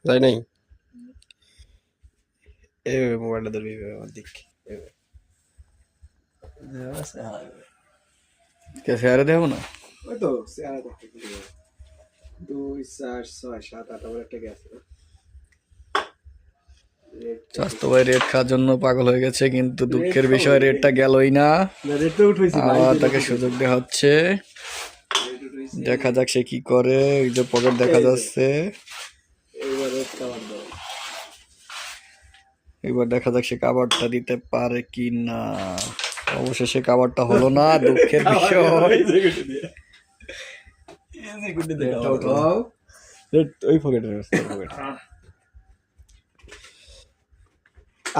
যাই নাই এইভাবে মোবাইলটা ধরবি এইভাবে আমার দিক চেহারা দেবো না। ওই তো চেহারা দেখতে কি 2 4 6 7 8 আবার একটা গ্যাস স্বাস্থ্য ভাই রেড খাওয়ার জন্য পাগল হয়ে গেছে, কিন্তু দুঃখের বিষয় রেডটা গেলই না। রেটটা উঠেছি আবার তাকে সুযোগ দেওয়া হচ্ছে, দেখা যাক সে কি করে। এই যে পকেট দেখা যাচ্ছে, এইবার রেট কাভার দাও এবার দেখা যাক সে কাভারটা দিতে পারে কি না। অবশেষে কাভারটা হলো না, দুঃখের বিষয়। রেডটা উঠলো না। রেড ওই পকেটে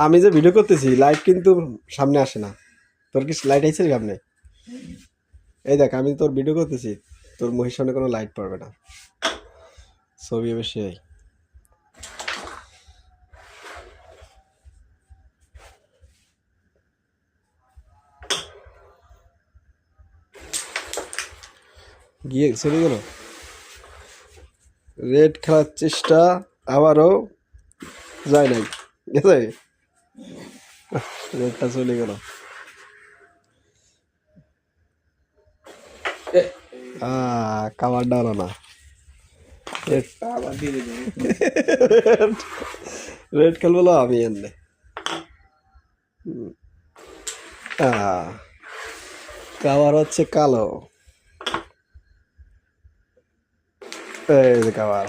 আমি যে ভিডিও করতেছি লাইট কিন্তু সামনে আসে না। তোর কি লাইট আইছে সামনে? এই দেখ আমি তোর ভিডিও করতেছি, তোর মুখের সামনে কোনো লাইট পড়বে না, ছবি বেশি। গিয়ে চলে গেল রেড খেলার চেষ্টা, আবারও যায় নাই, গেছে রেডটা চলে গেল। কামারটা হলো না, রেড খেলবো আমি এনে কাবার হচ্ছে কালো, এই যে কাবার।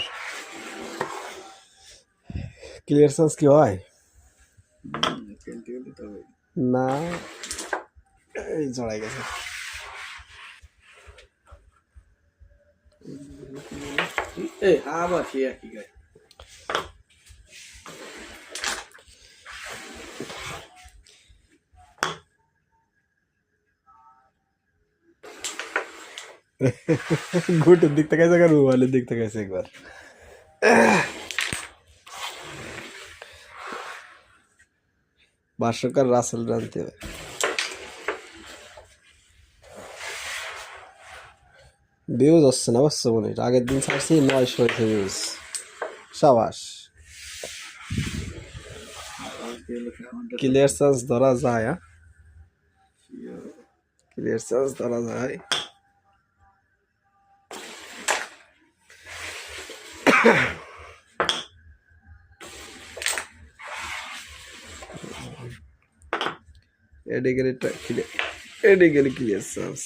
ক্লিয়ার চান্স কি হয় না? এই জড়াই গেছে। আবার সে একই গায়ে। ঘুটের দিক থেকে একবার মোবাইলের দিক থেকে একবার। ভাষ্যকার রাসেল জানতে হবে। ভিউজ হচ্ছে না বুঝছো মনে, আগের দিন ছাড়ছি 900 হয়েছে ভিউজ। সাবাস, ক্লিয়ার চান্স ধরা যায়, ক্লিয়ার চান্স ধরা যায়। এডি গেলে ক্লিয়ার চান্স।